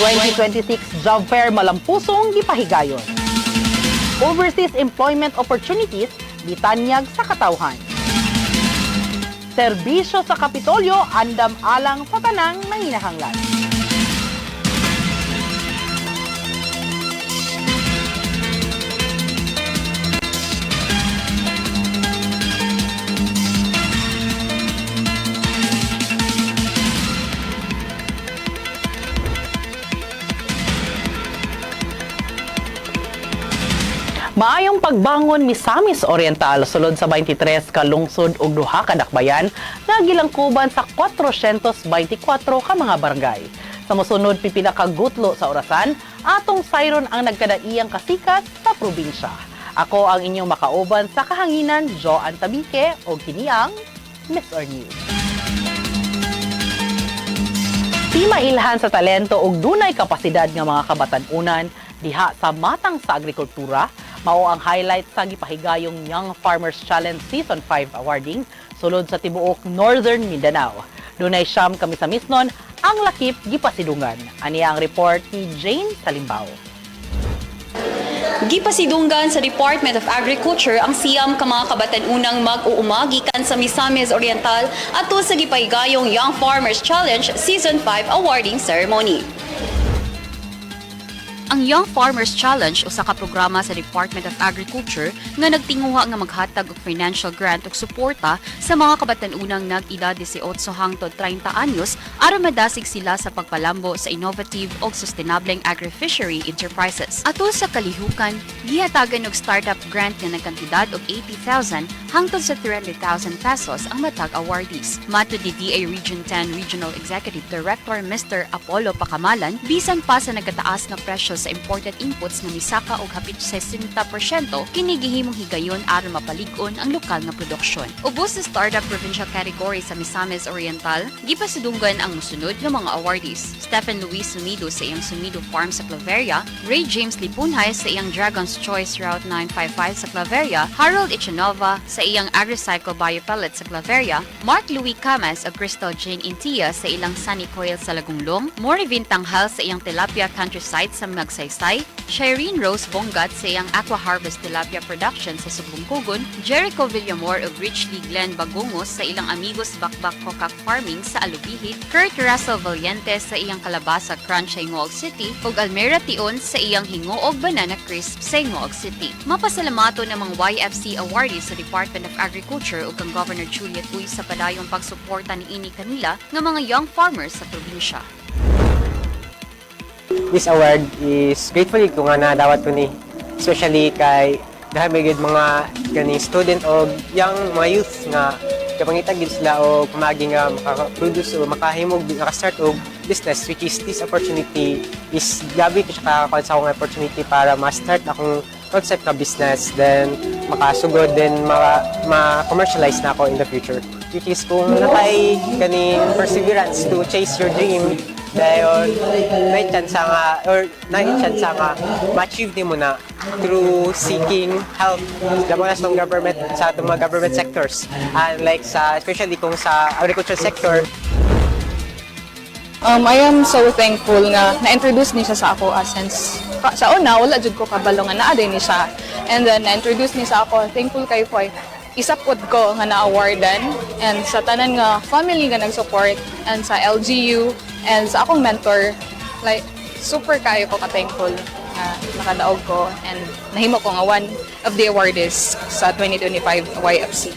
2026 Job Fair malampusong gipahigayon. Overseas employment opportunities gitanyag sa katawhan. Serbisyo sa Kapitolyo andam alang sa tanang nanginahanglan. Maayong pagbangon Misamis Oriental sulod sa 23 ka lungsod ug duha ka dakbayan nga gilangkuban sa 424 ka mga barangay. Sa mosunod pipila ka gutlo sa orasan, atong sayron ang nagkadaiyang kasikat sa probinsya. Ako ang inyong makauban sa kahanginan, Joan Tabique o kiniang Miss or News. Di mailhan sa talento ug dunay kapasidad nga mga kabatan-unan diha sa matang sa agrikultura, mao ang highlight sa gipahigayong Young Farmers Challenge Season 5 awarding sulod sa tibuok Northern Mindanao. Dunay siyam ka misamisnon ang lakip gipasidungan. Aniya ang report ni Jane Salimbao. Gipasidunggan sa Department of Agriculture ang siyam ka mga kabatan-unang mag-uumagikan sa Misamis Oriental ato sa gipahigayong Young Farmers Challenge Season 5 awarding ceremony. Ang Young Farmers Challenge usa ka programa sa Department of Agriculture nga nagtinguha nga maghatag og financial grant ug suporta sa mga kabatan-unang nag-edad 18 hangtod 30 anyos aron madasig sila sa pagpalambo sa innovative ug sustainableng agri-fishery enterprises. Atol sa kalihukan, gihatagan og startup grant nga nagkantidad og 80,000 hangtod sa 300,000 pesos ang matag awardees. Matud ni DA Region 10 Regional Executive Director Mr. Apollo Pacamalan, bisan pa sa nagkataas nga presyo sa imported inputs nga misaka og hapit 60% kini gihimong higayon aron mapalig-on ang lokal nga produksyon. Ubos sa startup provincial category sa Misamis Oriental, gipasidunggan ang mosunod nga mga awardees. Stephen Luis Sumido sa iyang Sumido Farm sa Claveria, Ray James Lipunhay sa iyang Dragon's Choice Route 955 sa Claveria, Harold Echanova sa iyang AgriCycle Biopellet sa Claveria, Mark Louis Camas ug Crystal Jane Intia sa ilang Sunny Coil sa Lagunglong, Morivin Tanghal sa iyang Tilapia Countryside sa Magsaysay, Shireen Rose Bongat sa iyang Aqua Harvest Tilapia Production sa Sugbungkugon, Jericho Villamor ug Richly Glenn Bagungos sa ilang Amigos Bakbak Kokak Farming sa Alubihit, Kurt Russell Valiente sa iyang Kalabasa Crunch sa Hingoog City ug Almera Tion sa iyang Hingoog Banana Crisp sa Hingoog City. Mapasalamato ng mga YFC awardees sa Department of Agriculture ug kang Governor Juliet Uy sa padayong pagsuporta niini kanila nga mga young farmers sa probinsya. This award is grateful ko nga nadawat ko ni, especially kay dahil may good mga gani student o young mga youth nga kapangitag gid sila o pamagi nga maka-produce o makahimog maka-start og business, which is this opportunity is gabi ko siya kakakuha sa akong opportunity para ma-start akong concept na business, then makasugod, then ma-commercialize na ako in the future. Which is kung nakay ganing perseverance to chase your dream, dahil may chance nga ma-achieve din mo na through seeking help sa government, sa mga government sectors, and like sa especially kung sa agriculture sector. I am so thankful nga na-introduce ni siya sa ako since sa una wala jud ko kabalo nga naa din ni siya, and then na-introduce ni sa ako. Thankful kay Foy isapod ko nga na-awardan, and sa tanan nga family nga nag-support, and sa LGU, and sa akong mentor, like, super kayo ko ka-thankful na nakadaog ko, and nahimo ko nga one of the awardees sa 2025 YFC.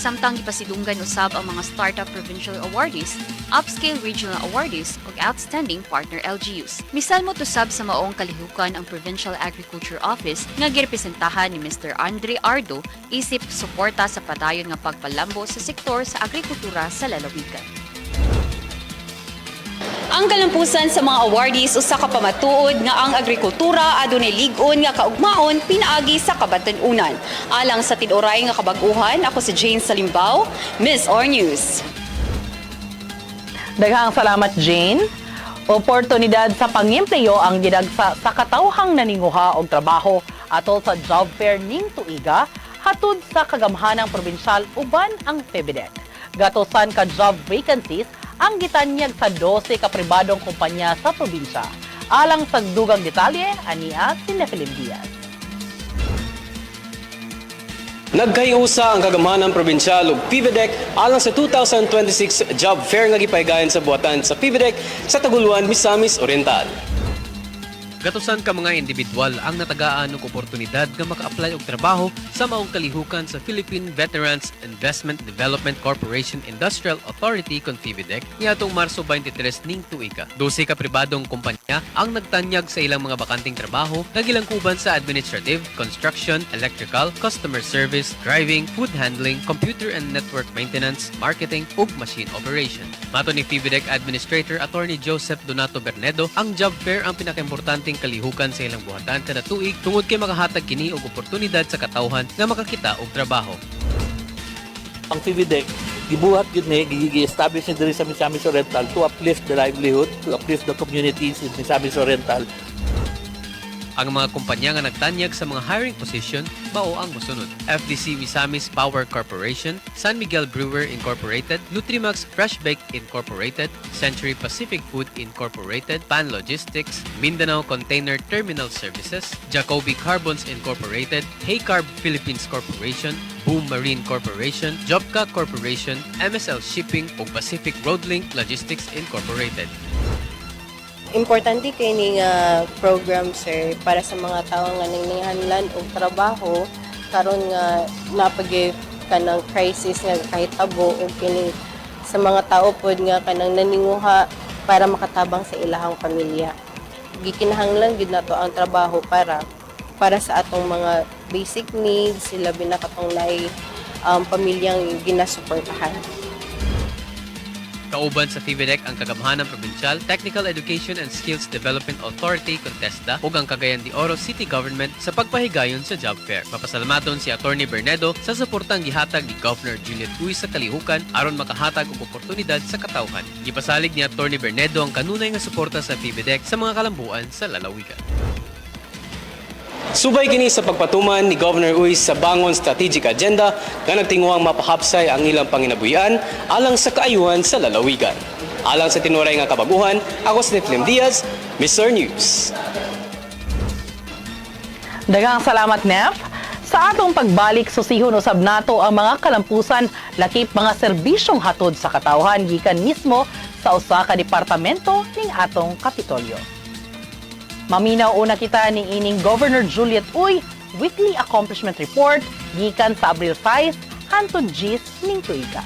Samtang ipasidunggan usab ang mga Startup Provincial Awardees, Upscale Regional Awardees ug Outstanding Partner LGUs. Misal mo tusab sa maong kalihukan ang Provincial Agriculture Office nga girepresentahan ni Mr. Andre Ardo isip suporta sa padayon nga pagpalambo sa sektor sa agrikultura sa lalawigan. Ang kalampusan sa mga awardees usa ka pamatuod nga ang agrikultura adunay lig-on nga kaugmaon pinaagi sa kabatan-unan. Alang sa tinuray nga kabag-uhan, ako si Jane Salimbao, Miss Or News. Daghang salamat, Jane. Oportunidad sa pangempleyo ang gidagsa sa katawhang naninguha og trabaho atol sa job fair ning tuiga hatud sa kagamhanang probinsyal uban ang PEBEDEC. Gatosan ka job vacancies ang gitanyag sa 12 ka pribadong kumpanya sa probinsya. Alang sa dugang detalye, ania si Nephilim Diaz. Nagkayusa ang kagamanan probinsyal ug PIVDEC alang sa 2026 job fair nga gipahigayon sa buhatan sa PIVDEC sa Taguluan, Misamis Oriental. Gatusan ka mga individual ang natagaan og oportunidad nga maka-apply og trabaho sa maong kalihukan sa Philippine Veterans Investment Development Corporation Industrial Authority kon PIVDEC niadtong Marso 23 ning tuiga. 12 ka pribadong kumpanya ang nagtanyag sa ilang mga bakanting trabaho nga gilangkuban sa administrative, construction, electrical, customer service, driving, food handling, computer and network maintenance, marketing ug machine operation. Mato ni PIVDEC Administrator Attorney Joseph Donato Bernedo, ang job fair ang pinakaimportanteng kalihukan sa ilang buhatan kada tuig tungod kay makahatag kini og oportunidad sa katawhan nga makakita og trabaho. Ang PIVDEC, gibuhat yun gi-establish ni diri sa Misamis Oriental to uplift the livelihood, to uplift the communities in Misamis Oriental. Ang mga kumpanya nga nagtanyag sa mga hiring position mao ang mosunod: FDC Misamis Power Corporation, San Miguel Brewer Incorporated, Nutrimax Fresh Bake Incorporated, Century Pacific Food Incorporated, Pan Logistics, Mindanao Container Terminal Services, Jacoby Carbons Incorporated, Haycarb Philippines Corporation, Boom Marine Corporation, Jobca Corporation, MSL Shipping ug Pacific Roadlink Logistics Incorporated. Importante kay ning program, sir, para sa mga tao nga nangyanlan og trabaho karon nga napagay kanang crisis nga kahit tabo o kini sa mga tao pod nga kanang naninguha para makatabang sa ilahang pamilya. Gikinahanglan gid nato ang trabaho para sa atong mga basic needs, sila binakatong nay pamilyang ginasuportahan. Kauban sa PIVDEC ang Kagamhanan Provincial Technical Education and Skills Development Authority Contesta ug ang Cagayan de Oro City Government sa pagpahigayon sa job fair. Papasalamaton si Attorney Bernedo sa suportang gihatag ni Governor Juliet Uy sa kalihukan aron makahatag og oportunidad sa katawhan. Gipasalig ni Attorney Bernedo ang kanunay nga suporta sa PIVDEC sa mga kalambuan sa lalawigan. Subay kini sa pagpatuman ni Governor Uy sa bangon strategic agenda nga nagtinguhang mapahapsay ang ilang panginabuhian alang sa kaayuhan sa lalawigan. Alang sa tinuray nga kabaguhan, ako si Nephilim Diaz, Mr. News. Daghang salamat, Nef. Sa atong pagbalik, susihon usab nato ang mga kalampusan lakip mga serbisyong hatod sa katawhan gikan mismo sa usa ka departamento ning atong Kapitolyo. Maminaw una kita ni ining Governor Juliet Uy Weekly Accomplishment Report gikan sa Abril 5 hangtod 10 ning tuiga.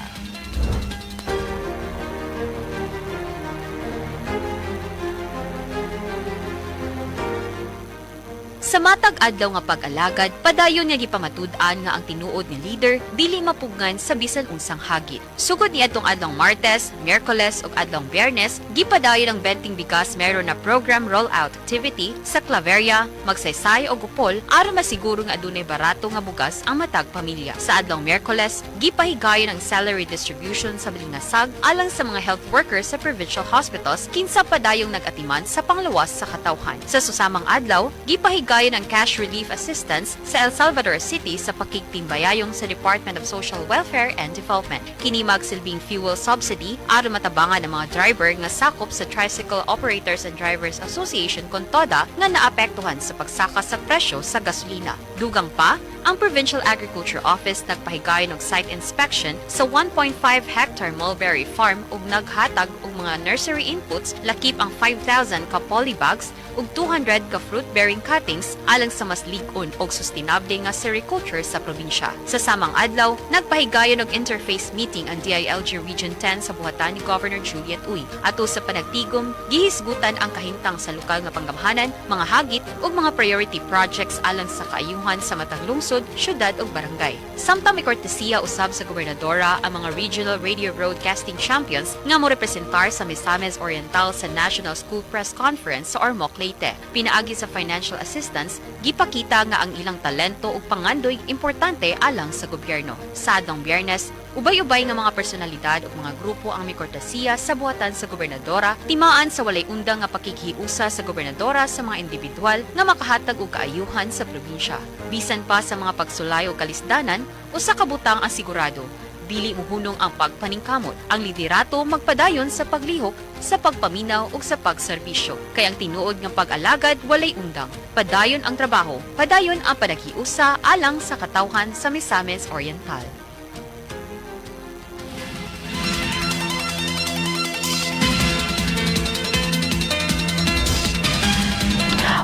Sa matag adlaw nga pag-alagad, padayon nga gipamatud-an nga ang tinuod nga leader dili mapugngan sa bisan unsang hagit. Sugod ni adtong adlong Martes, Miyerkules ug adlong Biyernes, gipadayon ang Benting Bigas meron na program rollout activity sa Claveria, Magsaysay ug Upol aron masiguro nga adunay barato nga bugas ang matag pamilya. Sa adlong Miyerkules, gipahigayon ang salary distribution sa Balingasag alang sa mga health workers sa provincial hospitals kinsa padayong nag-atiman sa panglawas sa katawhan. Sa susamang adlaw, gipahigayon ang cash relief assistance sa El Salvador City sa pakigtimbayayong sa Department of Social Welfare and Development. Kini magsilbing fuel subsidy aron matabangan ang mga driver nga sakop sa Tricycle Operators and Drivers Association Contoda nga naapektuhan sa pagsaka sa presyo sa gasolina. Dugang pa, ang Provincial Agriculture Office nagpahigayon og site inspection sa 1.5 hectare mulberry farm ug naghatag og mga nursery inputs lakip ang 5,000 ka polybags ug 200 ka fruit-bearing cuttings alang sa mas lig-on ug sustainable nga sericulture sa probinsya. Sa samang adlaw, nagpahigayon og interface meeting ang DILG Region 10 sa buhatan ni Governor Juliet Uy. Ato sa panagtigom, gihisgutan ang kahimtang sa lokal nga panggamhanan, mga hagit ug mga priority projects alang sa kaayuhan sa matag lungsod, syudad ug barangay. Samtang may kortesiya usab sa gobernadora ang mga regional radio broadcasting champions nga mo representar sa Misamis Oriental sa National School Press Conference sa Ormoc, Leyte. Pinaagi sa financial assistance, gipakita nga ang ilang talento ug pangandoy importante alang sa gobyerno. Sa adlong Biyernes, ubay-ubay nga mga personalidad ug mga grupo ang may kortesiya sa buhatan sa gobernadora, timaan sa walay undang nga pakighiusa sa gobernadora sa mga individual nga makahatag og kaayuhan sa probinsya. Bisan pa sa mga pagsulay o kalisdanan, usa ka butang ang sigurado, dili muhunong ang pagpaningkamot. Ang liderato magpadayon sa paglihok, sa pagpaminaw ug sa pagserbisyo. Kay ang tinuod nga pag-alagad walay undang. Padayon ang trabaho, padayon ang panaghiusa alang sa katawhan sa Misamis Oriental.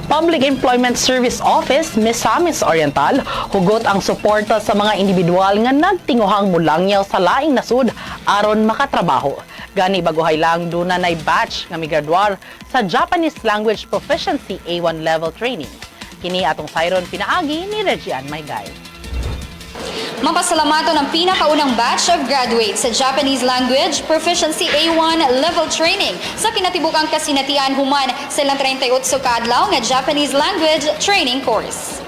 Public Employment Service Office, Misamis Oriental, hugot ang suporta sa mga individual nga nagtinguhang mulangyaw sa laing nasud aron makatrabaho. Gani baguhay lang dunay batch nga migraduar sa Japanese Language Proficiency A1 level training. Kini atong sayron pinaagi ni Regian Maygay. Mapasalamatan ang pinakaunang batch of graduates sa Japanese Language Proficiency A1 level training sa kinatibukang kasinatian human sa ilang 38 kaadlaw nga Japanese Language Training Course.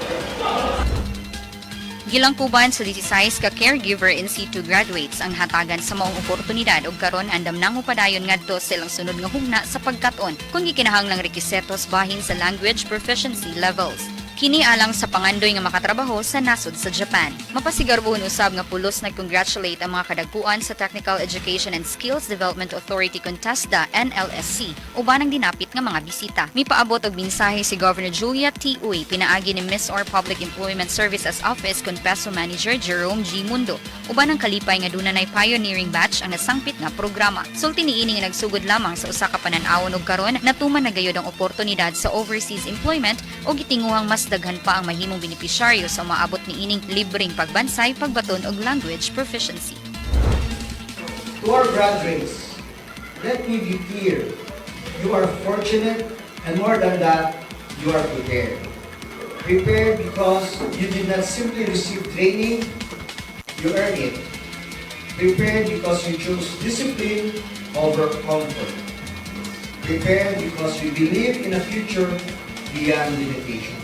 Gilangkuban sa 16 ka caregiver in situ graduates ang hatagan sa maong oportunidad ug karon andam nang upadayon ngadto sa ilang sunod nga hugna sa pagkat-on kung gikinahanglang rekisitos bahin sa language proficiency levels. Kini alang sa pangandoy nga makatrabaho sa nasod sa Japan. Mapasigarbuhon usab nga pulos nag-congratulate ang mga kadagkuan sa Technical Education and Skills Development Authority Contesta NLSC uban ang dinapit nga mga bisita. Mipaabot og mensahe si Governor Julia T. Uy pinaagi ni Miss or Public Employment Services Office Conpeso Manager Jerome G. Mundo uban ang kalipay nga dunay pioneering batch ang nasangpit nga programa. Sulti niini nga nagsugod lamang sa usa ka panan-awon og karon natuman na gayud ang oportunidad sa overseas employment o gitinguhang mas daghan pa ang mahimong benepisyaryo sa umaabot ni ining libreng pagbansay, pagbaton og language proficiency. To our graduates, let me be clear. You are fortunate and more than that, you are prepared. Prepared because you did not simply receive training, you earned it. Prepared because you chose discipline over comfort. Prepared because you believe in a future beyond limitations.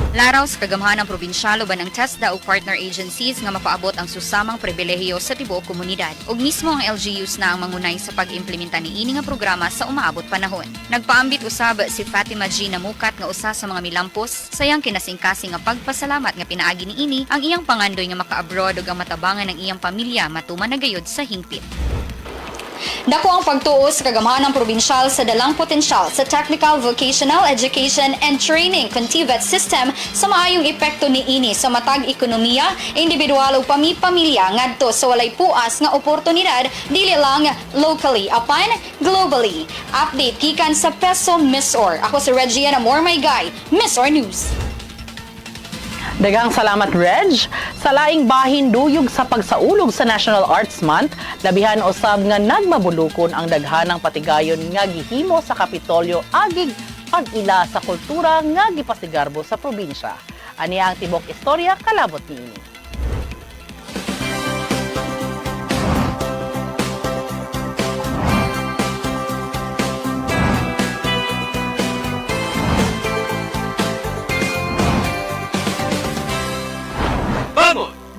Laraw sa kagamhanang probinsyal uban ang TESDA ug partner agencies nga mapaabot ang susamang pribilehiyo sa tibuok komunidad. Ug mismo ang LGUs na ang mangunay sa pag-implementa niini nga programa sa umaabot panahon. Nagpaambit usab si Fatima G. Namukat nga usa sa mga milampos sayang kinasingkasing nga pagpasalamat nga pinaagi niini ang iyang pangandoy nga maka-abroad ug ang matabangan ng iyang pamilya matuman na gayud sa hingpit. Dako ang pagtuo sa kagamhanang probinsyal sa dalang potensyal sa Technical Vocational Education and Training (CONTIVET) system sa maayong epekto niini sa matag ekonomiya, individual ug pamilya ngadto sa walay puas nga oportunidad dili lang locally apan globally. Update gikan sa Peso Miss Or. Ako si Regian Amor Maygay, Miss Or News. Daghang salamat, Reg. Sa laing bahin duyog sa pagsaulog sa National Arts Month, labihan usab nga nagmabulukon ang daghanang patigayon nga gihimo sa Kapitolyo agig pag-ila sa kultura nga gipasigarbo sa probinsya. Ani ang tibok istorya kalabot niini.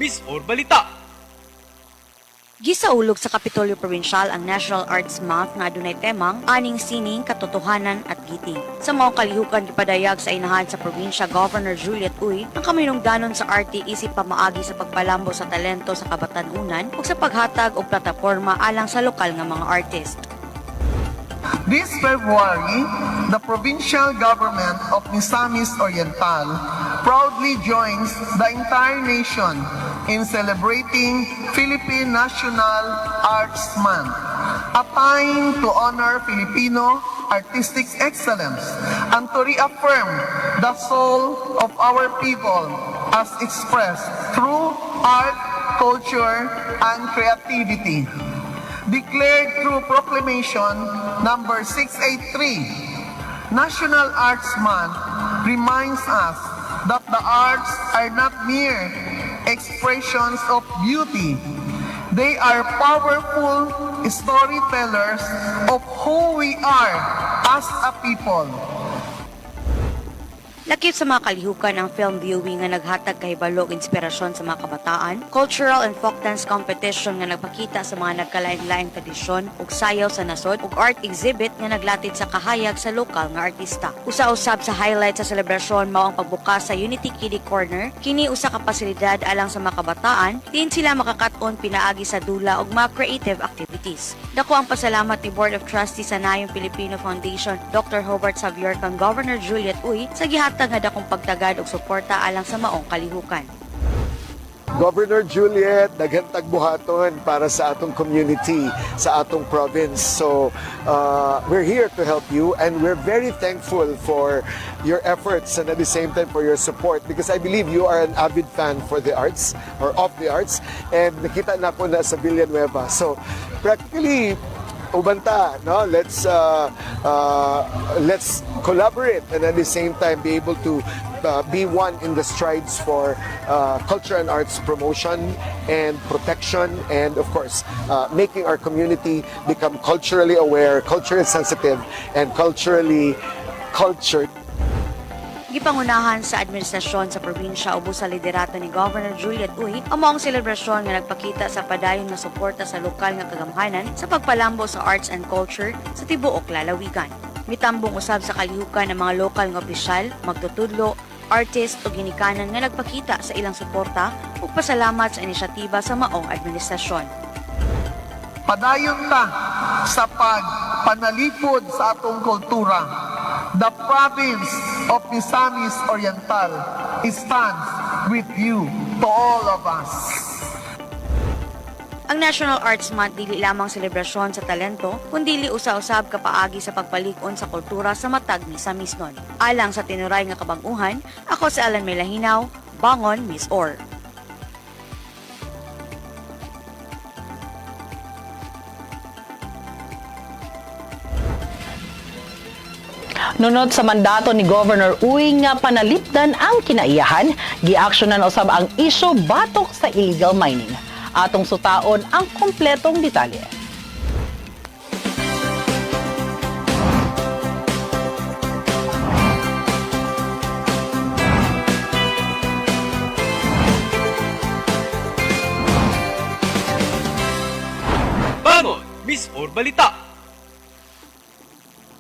Miss or Balita. Gisaulog sa Kapitolyo Provincial ang National Arts Month nga adunay temang aning sining, katotohanan at giting. Sa mga kalihukan gipadayag sa inahan sa probinsya Governor Juliet Uy ang kaminungdanon sa arte isip pamaagi sa pagpalambo sa talento sa kabatan-unan ug sa paghatag og plataporma alang sa lokal nga mga artist. This February, the provincial government of Misamis Oriental proudly joins the entire nation in celebrating Philippine National Arts Month, a time to honor Filipino artistic excellence and to reaffirm the soul of our people as expressed through art, culture, and creativity. Declared through Proclamation number 683, National Arts Month reminds us that the arts are not mere expressions of beauty. They are powerful storytellers of who we are as a people. Lakip sa mga kalihukan ang film viewing nga naghatag kahibalo og inspirasyon sa mga kabataan, cultural and folk dance competition nga nagpakita sa mga nagkalain-laing tradisyon ug sayaw sa nasod ug art exhibit nga naglatid sa kahayag sa lokal nga artista. Usa-usab sa highlight sa selebrasyon mao ang pagbukas sa Unity Kiddie Corner. Kini usa ka pasilidad alang sa mga kabataan, diin sila makakat-on pinaagi sa dula ug mga creative activities. Dako ang pasalamat ni Board of Trustees sa Nayong Filipino Foundation, Dr. Hobart Xavier kang Governor Juliet Uy sa gihatag nga dakong pagtagad og suporta alang sa maong kalihukan. Governor Juliet, daghang tagbuhaton para sa atong community, sa atong province. So, we're here to help you and we're very thankful for your efforts and at the same time for your support because I believe you are an avid fan for the arts or of the arts and nakita na ko na sa Villanueva. So, practically, ubanta, no? Let's collaborate and at the same time be able to be one in the strides for culture and arts promotion and protection and of course making our community become culturally aware, culturally sensitive and culturally cultured. Gipangunahan sa administrasyon sa probinsya ubos sa liderato ni Governor Juliet Uy ang maong selebrasyon nga nagpakita sa padayon nga suporta sa lokal nga kagamhanan sa pagpalambo sa arts and culture sa tibuok lalawigan. Mitambong usab sa kalihukan ng mga lokal nga opisyal, magtutudlo, artist o ginikanan nga nagpakita sa ilang suporta ug pasalamat sa inisyatiba sa maong administrasyon. Padayon ta sa pagpanalipod sa atong kultura. The province of Misamis Oriental stands with you to all of us. Ang National Arts Month dili lamang selebrasyon sa talento, kundi usa-usab kapaagi sa pagpalig-on sa kultura sa matag ni Samisnon. Alang sa tinuray nga kabang-uhan, ako si Alan Melahinaw, Bangon Miss Or. Nunod sa mandato ni Governor Uy nga panalipdan ang kinaiyahan, giaksyonan usab ang isyu batok sa illegal mining. Atong sutaon ang kompletong detalye. Bangon, Miss Or Balita.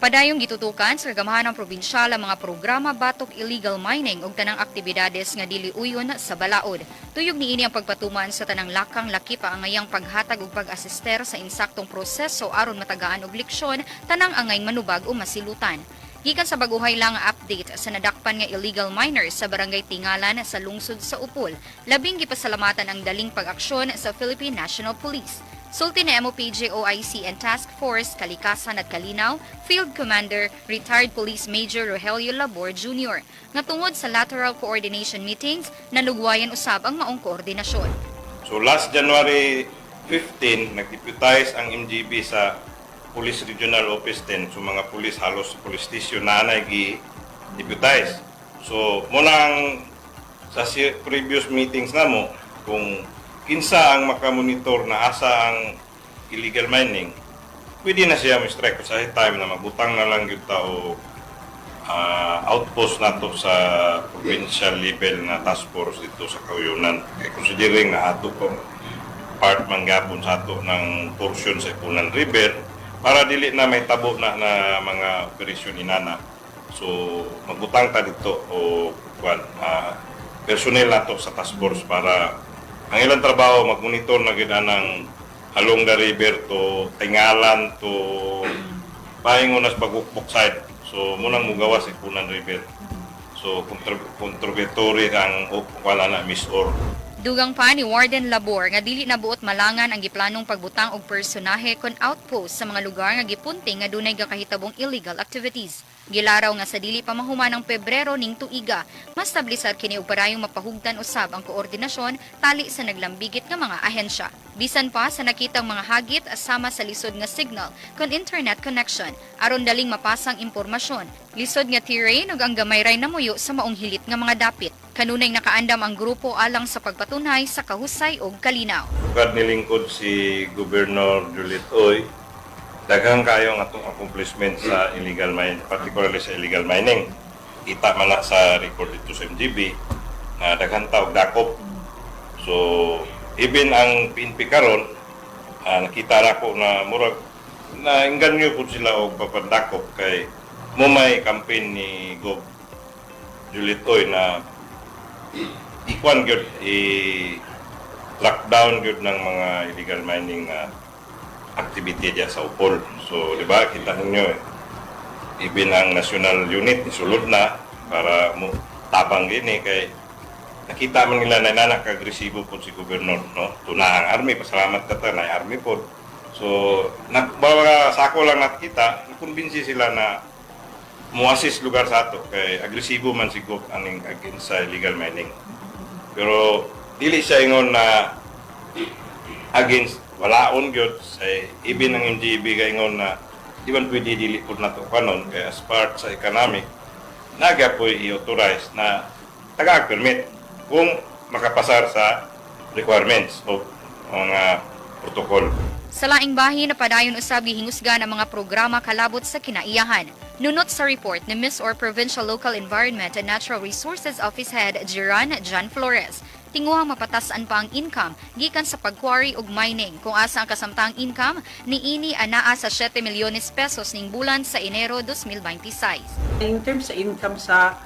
Padayong gitutukan sa kagamahan ng probinsyal ang mga programa batok illegal mining ug tanang aktibidades nga dili uyon sa balaod. Tuyog niini ang pagpatuman sa tanang lakang lakip ang angayang paghatag ug pag-asister sa insaktong proseso aron matagaan og leksyon tanang angay manubag o masilutan. Gikan sa baguhay lang nga update sa nadakpan nga illegal miners sa barangay Tingalan sa lungsod sa Upol, labing gipasalamatan ang daling pag-aksyon sa Philippine National Police. Sulti ni MOPJ OIC and Task Force Kalikasan at Kalinaw, Field Commander, Retired Police Major Rogelio Labor Jr. nga tungod sa lateral coordination meetings, nalugwayan usab ang maong koordinasyon. So last January 15, nag-deputize ang MGB sa Police Regional Office 10. So mga police halos police station na gi-deputize. So muna ang sa previous meetings na mo, kung kinsa ang makamonitor na asa ang illegal mining, pwede na siya ma-strike sa time na magbutang na lang yung tao outpost nato sa provincial level na task force dito sa Kauyunan. Considering na ato ko part manggapon sa ato ng portion sa Ipunan River para dili na may tabo na mga operasyon inana. So magbutang ta dito o personnel nato sa task force para ang ilang trabaho, mag-monitor na gina ng along the river to Tingalan to Pahingunas Bagukpok side. So, munang mugawa sa Ipunan River. So, contributory ang wala na Miss Or. Dugang pa ni Warden Labor nga dili na buot malangan ang giplanong pagbutang og personahe kon outpost sa mga lugar nga gipunting nga dunay gakahitabong illegal activities. Gilaraw nga sa dili pa mahuman ng Pebrero ning tuiga, mas tablisar kini og parayong mapahugdan usab ang koordinasyon tali sa naglambigit nga mga ahensya. Bisan pa sa nakitang mga hagit asama sa lisod nga signal kon internet connection aron daling mapasang impormasyon. Lisod nga terrain ug ang gamay ray namuyo sa maong hilit nga mga dapit. Kanunay nakaandam ang grupo alang sa pagpatunay sa kahusay ug kalinaw. Kad nilingkod si Governor Juliet Uy, daghang kayo ang atong accomplishment sa illegal mining, particularly sa illegal mining. kita man na sa record dito sa MGB na daghan taog dakop. So even ang PNP karon nakita na ko na murag na inganyo po sila og papandakop kay mo may campaign ni Gov. Juliet Oy na ikwan gyud lockdown gyud ng mga illegal mining activity diya sa Upol. So di ba kita ninyo even ang national unit isulod na para mo tabang gini kay nakita man nila na nanaka-agresibo po si gobernador, no? Tuna ang army, pasalamat ka na army po. So, bawa sako lang nakita, kumbinsi sila na muasis lugar sa ato kay agresibo man si Gov aning against sa illegal mining. Pero dili siya ingon na against walaon gyud sa even ang MGB kay ingon na di man pwede dili pud nato kanon kay as part sa economic naga po i-authorize na taga-permit kung makapasar sa requirements o mga protocol. Sa laing bahin na padayon usab gihingusgan ang mga programa kalabot sa kinaiyahan. Nunot sa report ni Miss or Provincial Local Environment and Natural Resources Office Head Jiran John Flores, tinguhang mapatasan pa ang income gikan sa pagquarry ug mining kung asa ang kasamtang income niini anaa sa 7 milyones pesos ning bulan sa Enero 2026. In terms sa income sa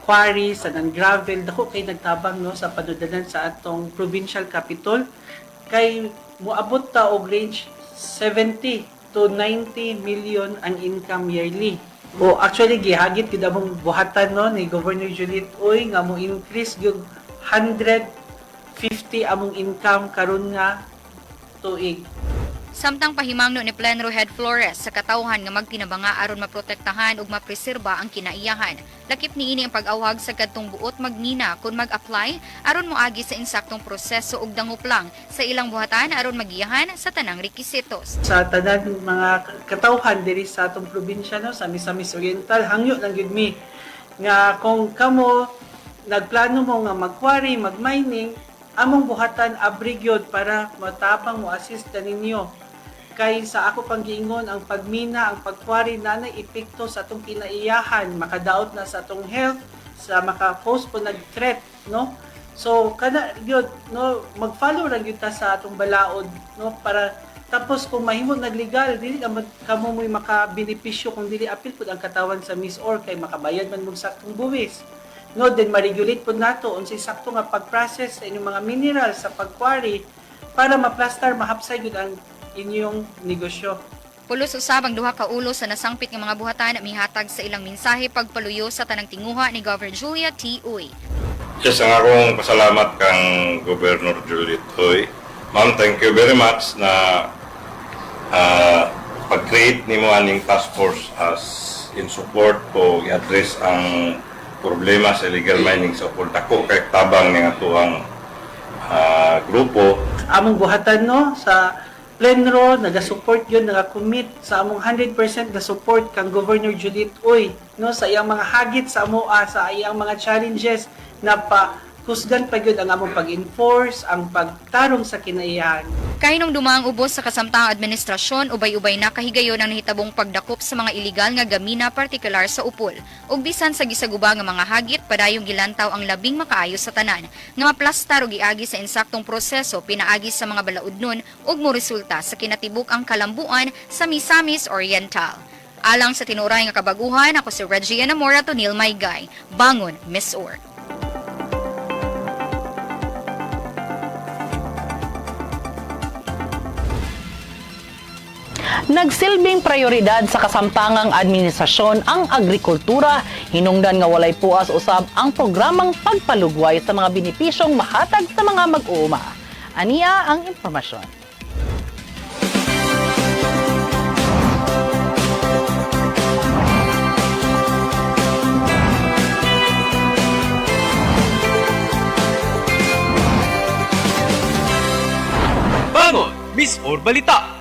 quarry, sa non-gravel, dako kay nagtabang no sa panudalan sa atong provincial capital kay moabot ta og range 70 to 90 million ang income yearly. O actually gihagit gid among buhatan no ni Governor Juliet Oy nga mo increase gyud 150 among income karon nga tuig. Samtang pahimangno ni Plenro Head Flores sa katawhan nga magtinabanga aron maprotektahan ug mapreserba ang kinaiyahan. Lakip niini ang pag-awhag sa kadtong buot magmina kung mag-apply aron moagi sa insaktong proseso ug dangup lang sa ilang buhatan aron magiyahan sa tanang rekisitos. Sa tanan mga katawhan diri sa atong probinsya no sa Misamis Oriental hangyo lang gyud mi nga kung kamo nagplano mo nga mag-quarry, mag-mining, among buhatan abri gyud para matapang mo assist ninyo. Kay sa ako pang giingon ang pagmina, ang pagkwari nanay epekto sa atong kinaiyahan, makadaot na sa atong health, sa maka-post po nag-threat, no? So kana gyud no mag-follow ra gyud ta sa atong balaod, no, para tapos kung mahimo naglegal dili kamo mo'y makabenepisyo kung dili apil pud ang katawan sa MISOR kay makabayad man mo saktong buwis. No, then ma-regulate po nato unsay sakto nga pag-process sa inyong mga minerals sa pag-quarry para ma-plaster, mahapsay gyud ang inyong negosyo. Pulos usab ang duha ka ulo sa nasangpit nga mga buhatan mihatag sa ilang mensahe pagpaluyo sa tanang tinguha ni Governor Juliet T. Uy. Yes, ang akong pasalamat kang Governor Juliet Oy. Ma'am, thank you very much na pag-create ni mo aning task force as in support o i-address ang problema sa illegal mining sa Upol. Dako kay tabang ning atuang grupo. Among buhatan no sa Plenro naga-support yun, naga-commit sa among 100% na support kang Governor Juliet Oy no sa iyang mga hagit sa amoa, sa iyang mga challenges na kusgan pa gyud ang among pag-enforce, ang pagtarong sa kinaiyahan. Kahinong dumaang ubos sa kasamtang administrasyon, ubay-ubay na kahigayon ang nahitabong pagdakop sa mga iligal nga gamina partikular sa Upol. Ug bisan sa gisaguba nga mga hagit, padayong gilantaw ang labing makaayo sa tanan, nga maplastar ug iagi sa insaktong proseso pinaagi sa mga balaudnon ug moresulta sa kinatibuk ang kalambuan sa Misamis Oriental. Alang sa tinuray nga kabaguhan, ako si Reggie Enamora Tonil Maygay, Bangon, MISOR. Nagsilbing prioridad sa kasamtangang administrasyon ang agrikultura, hinungdan nga walay puas usab ang programang pagpalugway sa mga benepisyong mahatag sa mga mag-uuma. Aniya ang impormasyon. Bangon, MISOR Balita.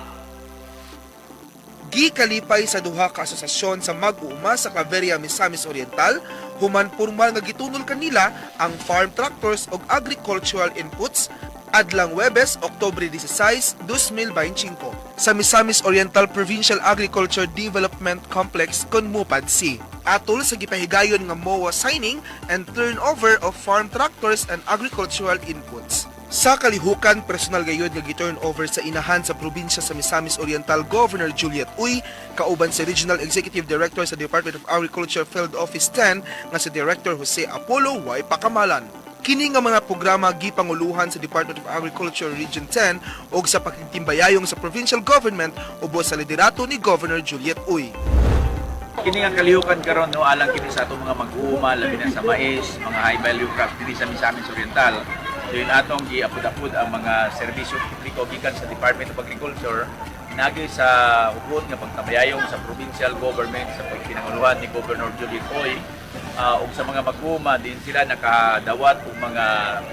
Gikalipay sa duha ka asosasyon sa mag-uuma sa Claveria, Misamis Oriental, human pormal nga gitunol kanila ang farm tractors ug agricultural inputs adlang Huwebes, Oktubre 16, 2025 sa Misamis Oriental Provincial Agriculture Development Complex kon Mupad-C. Atol sa gipahigayon nga MOA signing and turnover of farm tractors and agricultural inputs. Sa kalihukan, personal gayud nga gi-turn over sa inahan sa probinsya sa Misamis Oriental Governor Juliet Uy, kauban sa Regional Executive Director sa Department of Agriculture Field Office 10 nga si Director Jose Apollo Y. Pakamalan. Kini nga mga programa gipanguluhan sa Department of Agriculture Region 10 o sa pakigtimbayayong sa provincial government ubos sa liderato ni Governor Juliet Uy. Kini nga kalihukan karon no alang kini sa atong mga mag-uuma labi na sa mais, mga high value crops diri sa Misamis Oriental. Diyon atong giapod-apod ang mga serbisyo publiko gikan sa Department of Agriculture nagi sa hugot nga pagtabayayong sa provincial government sa pagpinanguluhan ni Governor Juliet Uy ug sa mga mag-uuma din sila nakadawat og mga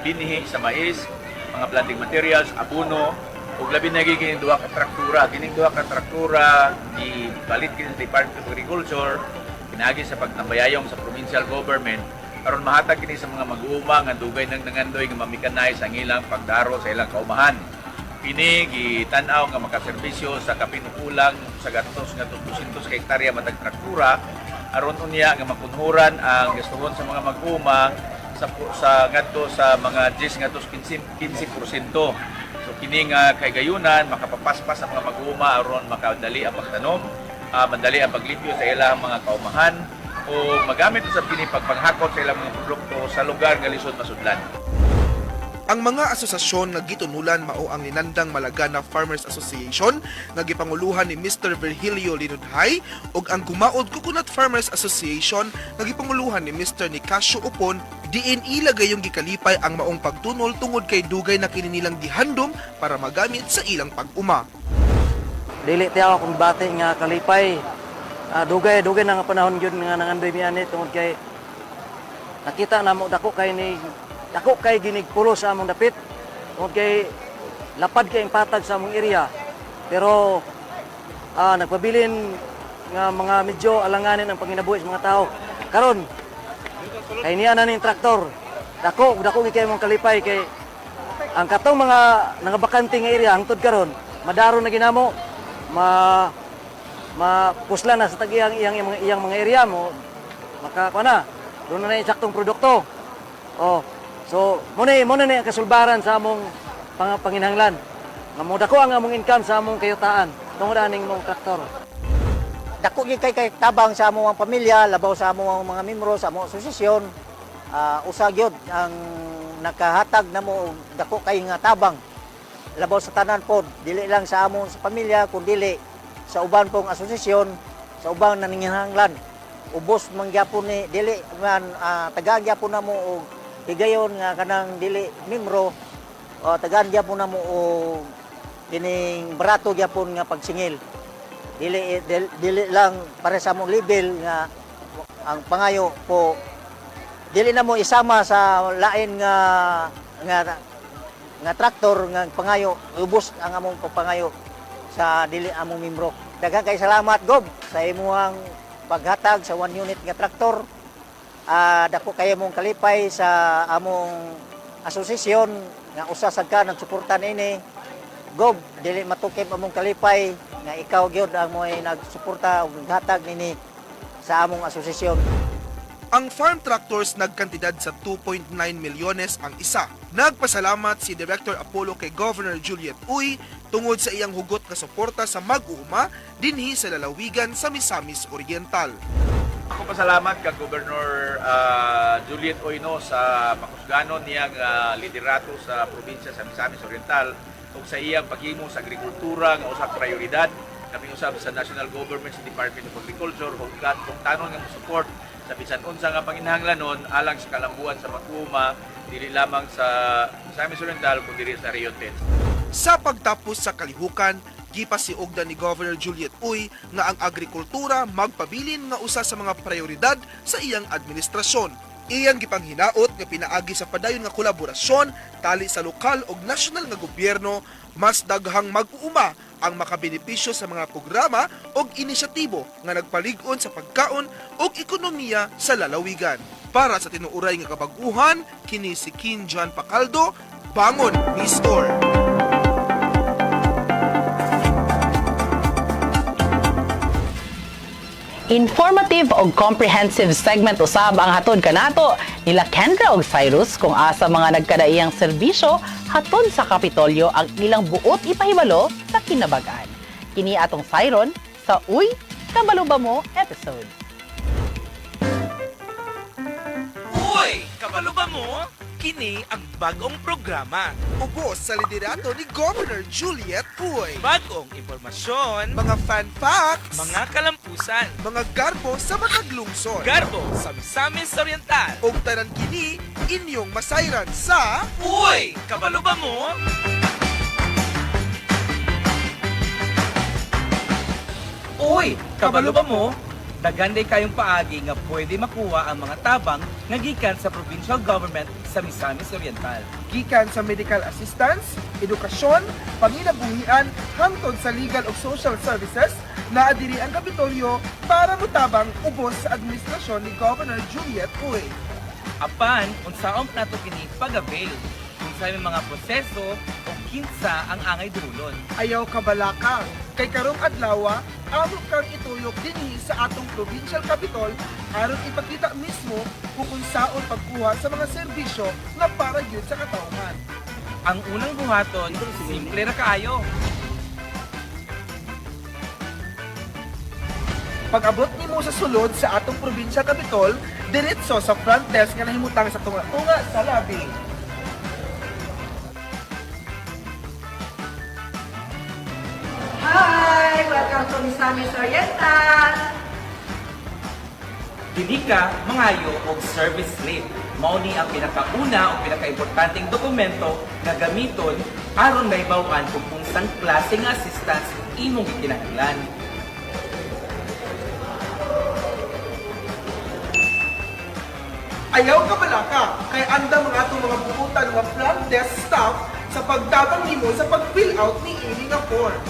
binhi sa mais, mga planting materials, abono ug labi na kining duha ka traktura. Kining duha ka traktura gipalit kini sa Department of Agriculture pinagi sa pagtambayayong sa provincial government aron mahatag kini sa mga mag-uuma nga dugay nang nangandoy nga mamikanize ang ilang pagdaro sa ilang kaumahan. Kini gitan-aw nga makaserbisyo sa kapinukulang sa gatos nga 200 ka hektarya matag traktura aron unya nga makunhuran ang gastuhon sa mga mag-uuma sa ngadto sa mga 10 ngadto 15%. So kini nga kay gayunan makapapaspas ang mga mag-uuma aron makadali ang pagtanom, madali ang paglipyo sa ilang mga kaumahan o magamit sa kini pagpanghakot sa ilang mga produkto sa lugar nga lisod masudlan. Ang mga asosasyon nga gitunulan mao ang Linandang Malagana Farmers Association nga gipanguluhan ni Mr. Virgilio Linudhay ug ang Gumaod Coconut Farmers Association nga gipanguluhan ni Mr. Nicasio Upon diin ila gayong gikalipay ang maong pagtunol tungod kay dugay na kini nilang gihandom para magamit sa ilang pag-uma. Dili tiyaw akong bati nga kalipay. Dugay na nga panahon yun nga nangandoy miani tungod kay nakita na mo dako kay ginigpulo sa among dapit tungod kay lapad kay patag sa among area pero nagpabilin nga mga medyo alanganin ang panginabuhi sa mga tao karon kay niya na ning traktor dako kay mong kalipay kay ang katong mga nangabakante nga area hangtod karon madaro na ginamo mapusla na sa tagiyang iyang mga area mo makakuha doon na saktong produkto. So muna ni kasulbaran sa among panginhanglan. Nga mo dako ang among income sa among kayutaan tungod aning mong traktor. Dako gyud kay tabang sa among pamilya, labaw sa among mga miyembro sa among asosasyon. Usa gyud ang nakahatag namo dako kay nga tabang. Labaw sa tanan pod, dili lang sa among sa pamilya kundi sa uban pong asosasyon, sa ubang naninginhanglan. Ubos man gyapon ni dili man tagaan gyapon namo og higayon nga kanang dili miyembro tagaan gyapon namo og kining barato gyapon nga pagsingil. Dili lang para sa among level nga ang pangayo po dili na mo isama sa lain nga traktor nga pangayo ubos ang among pangayo sa dili among miyembro. Daghang kay salamat Gob sa imong paghatag sa 1 unit nga traktor. Dako kayo mong kalipay sa among asosasyon nga usa sad ka nagsuporta niini. Gob dili matukib among kalipay nga ikaw gyud ang mo'y nagsuporta ug naghatag nini sa among asosasyon. Ang farm tractors nagkantidad sa 2.9 milyones ang isa. Nagpasalamat si Director Apollo kay Governor Juliet Uy tungod sa iyang hugot nga suporta sa mag-uuma dinhi sa lalawigan sa Misamis Oriental. Ako pasalamat kay Governor Juliet Uy no sa makusganon niyang liderato sa probinsya sa Misamis Oriental ug sa iyang paghimo sa agrikultura nga usa ka prioridad kami usab sa national government sa Department of Agriculture kung tanon nga support sa bisan unsa nga panginahanglanon alang sa kalambuan sa mag-uuma dili lamang sa Misamis Oriental kundi diri sa Region 10. Sa pagtapos sa kalihukan, gipasiugdan ni Governor Juliet Uy nga ang agrikultura magpabilin nga usa sa mga prioridad sa iyang administrasyon. Iyang gipanghinaot nga pinaagi sa padayon nga kolaborasyon tali sa lokal ug nasyonal nga gobyerno mas daghang mag-uuma ang makabenepisyo sa mga programa ug inisyatibo nga nagpalig-on sa pagkaon ug ekonomiya sa lalawigan. Para sa tinuuray nga kabag-uhan, kini si King John Pacaldo Pagbangon ni Store. Informative o comprehensive segment usab ang hatod kanato nila Kendra ug Cyrus kung asa mga nagkadaiyang serbisyo hatod sa Kapitolyo ang ilang buot ipahibalo sa kinabagan. Kini atong Siron sa Uy, Kabalo Ba Mo episode. Uy! Kabalo ba mo? Kini ang bagong programa. Ubos sa liderato ni Governor Juliet Uy. Bagong impormasyon, mga fan facts, mga kalampusan, mga garbo sa matag lungsod, garbo sa Misamis Oriental, ug tanan kini inyong masayran sa Uy! Kabalo ba mo? Uy, kabalo ba mo? Daganday kayong paagi nga pwede makuha ang mga tabang nga gikan sa provincial government sa Misamis Oriental. Gikan sa medical assistance, edukasyon, panginabuhian, hangtod sa legal ug social services, naadiri ang Kapitolyo para mutabang ubos sa administrasyon ni Governor Juliet Uy. Apan, unsaon nato kini pag-avail? Kung mga proseso o kinsa ang angay dulon. Ayaw kabalaka, kay karong adlaw, amo kang ituyok dinhi sa atong provincial capital aron ipakita mismo kung saon pagkuha sa mga serbisyo na para gyud sa katawhan. Ang unang buhaton, simple ra kaayo. Pag-abot nimo sa sulod sa atong provincial capital, diretso sa front desk nga nahimutang sa tunga-tunga sa lobby. Hi! Welcome to Misamis Oriental! Dili ka mangayo og service slip. Mao ni ang pinakauna o pinakaimportanteng dokumento nga gamiton aron maibaw-an kung unsang klase nga assistance imong gikinahanglan. Ayaw ka balaka, kay andam ang atong mga buutan nga front desk staff sa pagtabang nimo sa pag-fill out ni ini nga form.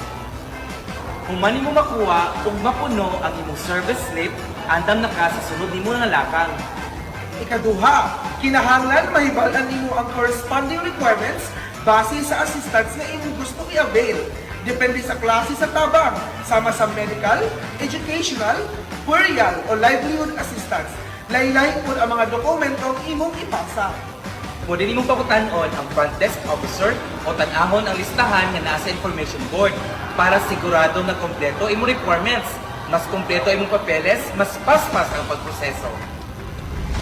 Kung man mo makuha ug mapuno ang imong service slip, andam na ka sa sunod nimo nga lakang. Ikaduha, kinahanglan mahibal-an nimo ang corresponding requirements base sa assistance nga imong gusto i-avail. Depende sa klase sa tabang, sama sa medical, educational, burial o livelihood assistance. Lain-lain po ang mga dokumentong imong ipasa. Pwede nimong pakutanon ang front desk officer o tanahon ang listahan nga nasa information board para sigurado na kompleto imong requirements. Mas kompleto imong papeles, mas paspas ang pagproseso.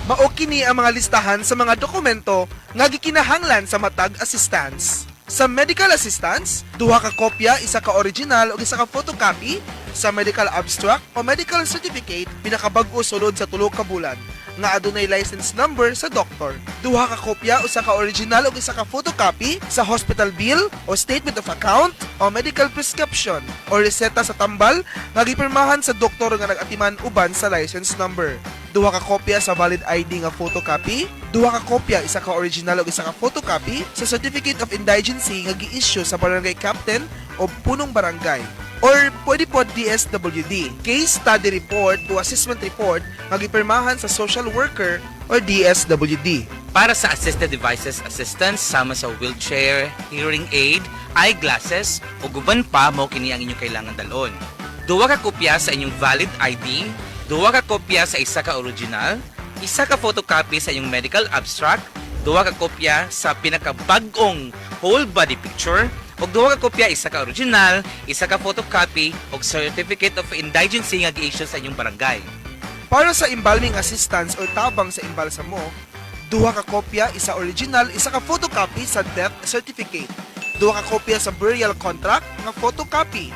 Mao kini ang mga listahan sa mga dokumento nga gikinahanglan sa matag assistance. Sa medical assistance, duha ka kopya, isa ka original ug isa ka photocopy sa medical abstract o medical certificate pinakabag-o sulod sa 3 ka bulan nga adunay license number sa doktor. Duha ka kopya, usa ka original ug isa ka photocopy sa hospital bill o statement of account o medical prescription o reseta sa tambal nga gipirmahan sa doktor nga nag-atiman uban sa license number. Duha ka kopya sa valid ID nga photocopy, duha ka kopya, isa ka original ug isa ka photocopy sa certificate of indigency nga gi-issue sa barangay captain o punong barangay. Or pwede po DSWD, case study report o assessment report nga gipirmahan sa social worker or DSWD. Para sa assisted devices assistance sama sa wheelchair, hearing aid, eyeglasses o guban pa mo kini ang inyong kailangan dalon. Duha ka kopya sa inyong valid ID, duha ka kopya sa isa ka original, isa ka photocopy sa inyong medical abstract, duha ka kopya sa pinakabag-ong whole body picture, ug duha ka kopya isa ka original, isa ka photocopy ug certificate of indigency nga gi-issue sa inyong barangay. Para sa embalming assistance o tabang sa imbalsa mo, duha ka kopya, isa original, isa ka photocopy sa death certificate, duha ka kopya sa burial contract nga photocopy,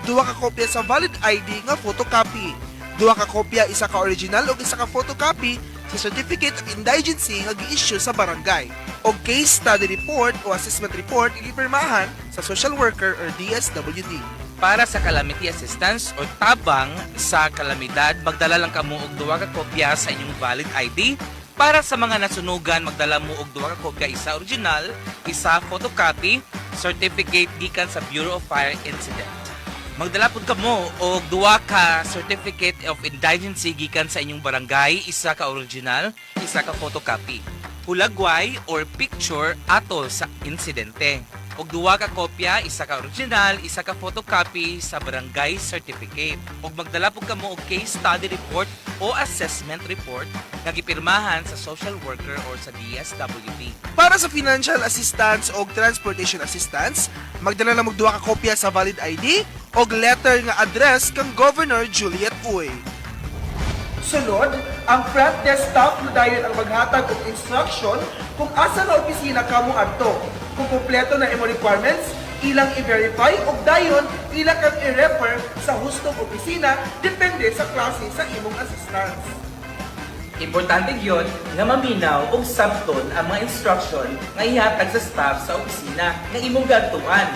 duha ka kopya sa valid ID nga photocopy, duha ka kopya, isa ka original ug isa ka photocopy sa certificate of indigency nga gi-issue sa barangay, o case study report o assessment report gipirmahan sa social worker or DSWD. Para sa calamity assistance o tabang sa kalamidad, magdala lang kamo og duha ka kopya sa inyong valid ID. Para sa mga nasunugan, magdala mo og duha ka kopya, isa original, isa photocopy, certificate gikan sa Bureau of Fire Incident. Magdala pud kamo og duha ka certificate of indigency gikan sa inyong barangay, isa ka original, isa ka photocopy. hulagway or picture atol sa insidente. Og duwa ka kopya, isa ka original, isa ka photocopy sa barangay certificate. Og magdala pud kamo og case study report o assessment report nga gipirmahan sa social worker or sa DSWD. Para sa financial assistance o transportation assistance, magdala na magduwa ka kopya sa valid ID o letter nga address kang Governor Juliet Uy. Sunod, ang front desk staff na dayon ang maghatag og instruction kung asa na opisina kamo adto. Kung kompleto na imo requirements, ilang i-verify o dayon ilang kang i-refer sa hustong opisina depende sa klase sa imong assistance. Importante yun nga maminaw og sabton ang mga instruction nga ihatag sa staff sa opisina nga imong gatuan.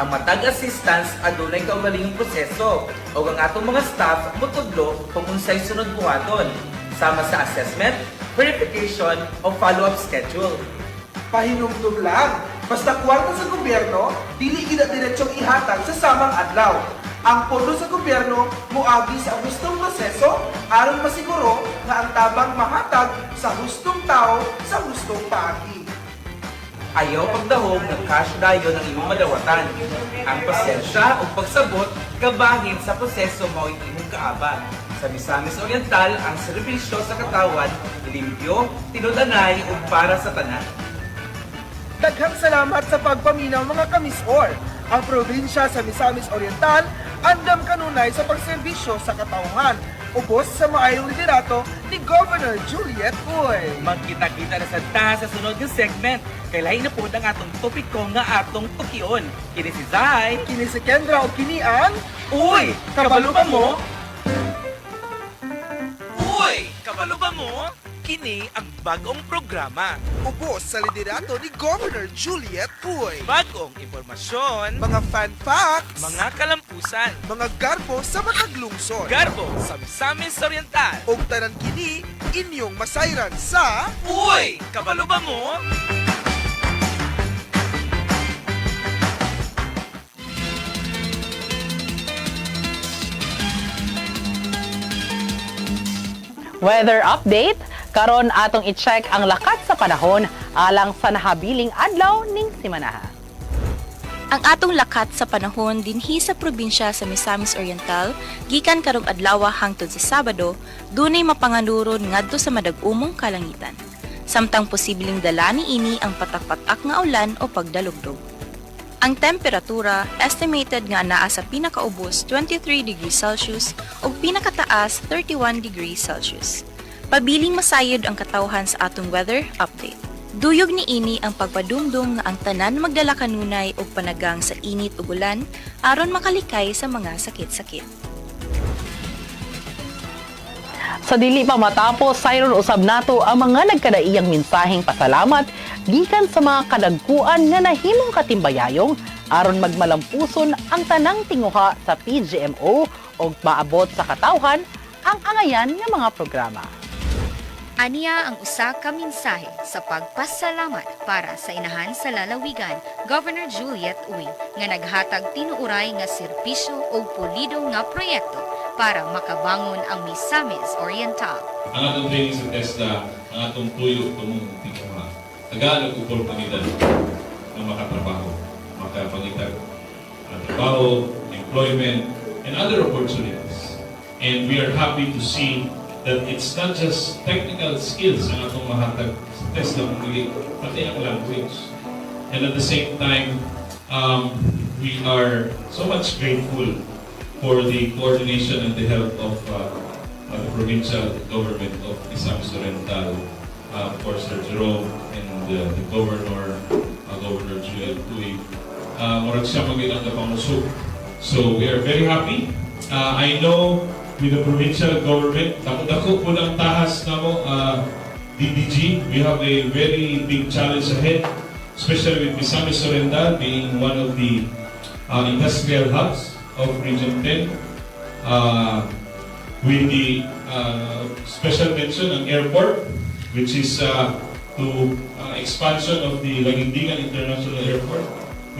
Ang matag assistance adunay kaugalingong proseso o ang atong mga staff mutudlo kung unsay sunod buhaton sama sa assessment, verification o follow-up schedule. Pahinumdum lang, basta kwarta sa gobyerno, dili gina diretsong ihatag sa samang adlaw. Ang pondo sa gobyerno moagi sa hustong proseso aron masiguro nga ang tabang mahatag sa hustong tao sa hustong paagi. Ayaw pagdahog ng cash dayon ang imong madawatan. Ang pasensya o pagsabot kabahin sa proseso mao imong kaabang. Sa Misamis Oriental, ang serbisyo sa katawan limpyo, tinudanay ug para sa tanan. Daghang salamat sa pagpaminaw mga kamisor. Ang probinsya sa Misamis Oriental andam kanunay sa pagserbisyo sa katawhan. Ubos sa maayong liderato ni Governor Juliet Uy. Magkita-kita na sa sa sunod ng segment. Kailahin na po ang atong topiko nga atong tukion. Kini si Zay, kini si Kendra o kini ang Uy! Kabalo ba mo? Uy! Kabalo ba mo? Kini ang bagong programa. Ubos sa liderato ni Governor Juliet Uy. Bagong impormasyon, mga fan facts, mga kalampusan, mga garbo sa matag lungsod. Garbo sa Misamis Oriental. Og tanan kini inyong masayran sa Uy! Kabalo ba mo? Weather update, karon atong i-check ang lakat sa panahon alang sa nahabiling adlaw ning simanaha. Ang atong lakat sa panahon dinhi sa probinsya sa Misamis Oriental gikan karong adlaw hangtod sa Sabado, dunay mapanganuron ngadto sa madag-umong kalangitan. Samtang posibleng dala niini ang patak-patak nga ulan o pagdalugdog. Ang temperatura estimated nga naa sa pinakaubos 23 degrees Celsius ug pinakataas 31 degrees Celsius. Pabiling masayod ang katawhan sa atong weather update. Duyog ni ini ang pagpadumdum nga ang tanan magdala kanunay og panagang sa init ug ulan aron makalikay sa mga sakit-sakit. Sa dili pa matapos, sayron usab nato ang mga nagkadaiyang mensaheng pasalamat gikan sa mga kadagkuan nga nahimong katimbayayong aron magmalampuson ang tanang tinguha sa PGMO o maabot sa katawhan ang angayan nga mga programa. Aniya ang usa ka mensahe sa pagpasalamat para sa inahan sa lalawigan, Governor Juliet Uy, nga naghatag tinuuray nga serbisyo o pulido nga proyekto para makabangon ang Misamis Oriental. Ang atong training sa TESDA, ang atong tuyo tumong tingkuha. Tagaan ang oportunidad na makatrabaho, makapangitag trabaho, employment, and other opportunities. And we are happy to see that it's not just technical skills ang atong mahatag sa TESDA kung pati ang language. And at the same time, we are so much grateful for the coordination and the help of the provincial government of Misamis Oriental, for Sir Jerome and the governor, Governor Juliet Uy. Murag siya mag-ilang kapanguso. So we are very happy. I know with the provincial government, dako po ng tahas na mo, DDG, we have a very big challenge ahead, especially with Misamis Oriental being one of the industrial hubs of Region 10, with the special mention ng airport, which is to expansion of the Laguindingan International Airport,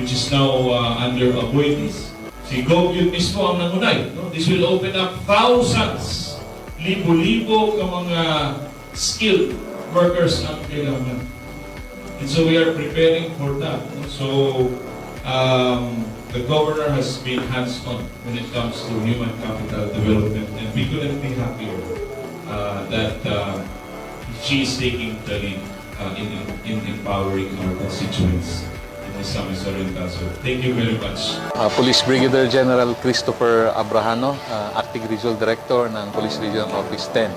which is now under Aboitiz. Si Gov yun mismo ang nangunay. No? This will open up thousands, libo-libo ka mga skilled workers ang kailangan. And so we are preparing for that. So the governor has been hands-on when it comes to human capital development, and we couldn't be happier that she is taking the lead in empowering our constituents in Misamis Oriental. So thank you very much. Police Brigadier General Christopher Abrahano, Acting Regional Director ng Police Regional Office 10.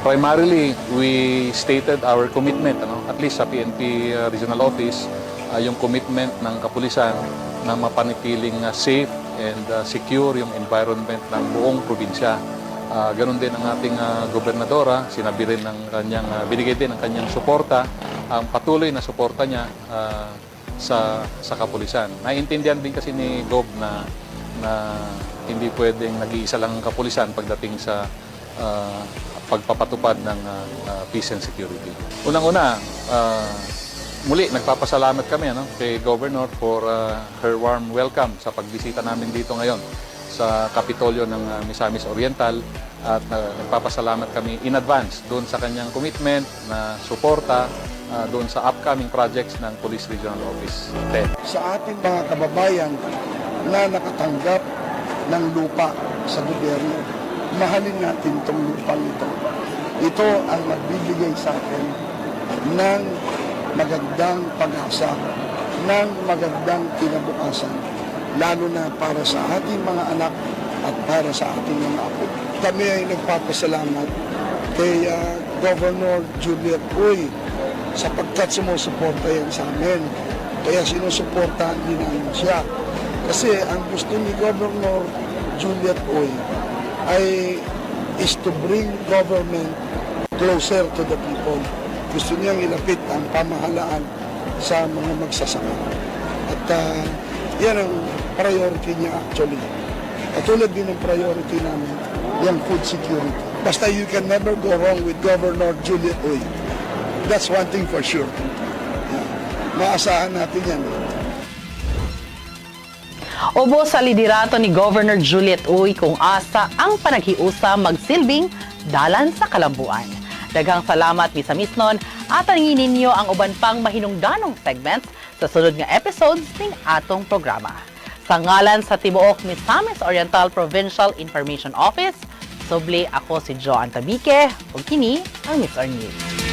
Primarily, we stated our commitment, at least sa PNP Regional Office, yung commitment ng kapulisan na mapanatiling safe and secure yung environment ng buong probinsya. Ganon din ang ating gobernadora, sinabi rin ng kanyang, binigay din ang kanyang suporta, ang patuloy na suporta niya sa kapulisan. Naiintindihan din kasi ni Gob na hindi pwedeng nag-iisa lang ang kapulisan pagdating sa pagpapatupad ng peace and security. Unang-una, muli nagpapasalamat kami kay Governor for her warm welcome sa pagbisita namin dito ngayon sa Kapitolyo ng Misamis Oriental, at nagpapasalamat kami in advance doon sa kanyang commitment na suporta doon sa upcoming projects ng Police Regional Office 10. Sa ating mga kababayan na nakatanggap ng lupa sa gobyerno, mahalin natin itong lupang ito. Ito ang nagbibigay sa akin ng magandang pag-asa, ng magandang kinabukasan, lalo na para sa ating mga anak at para sa ating mga apo. Kami ay nagpapasalamat kay Governor Juliet Uy sapagkat sumusuporta yan sa amin. Kaya sinusuportahan din namin siya. Kasi ang gusto ni Governor Juliet Uy ay is to bring government closer to the people. Gusto niyang ilapit ang pamahalaan sa mga magsasaka. At yan ang priority niya actually. Katulad din ng priority namin, yung food security. Basta you can never go wrong with Governor Juliet Uy. That's one thing for sure. Maasahan natin yan. Ubo sa liderato ni Governor Juliet Uy kung asa ang panaghiusa magsilbing dalan sa kalambuan. Daghang salamat misamisnon at angin ninyo ang uban pang mahinungdanong segments sa sunod nga episodes ning atong programa. Sa ngalan sa tibuok Misamis Oriental Provincial Information Office, subli ako si Joan Tabique ug kini ang Miss News.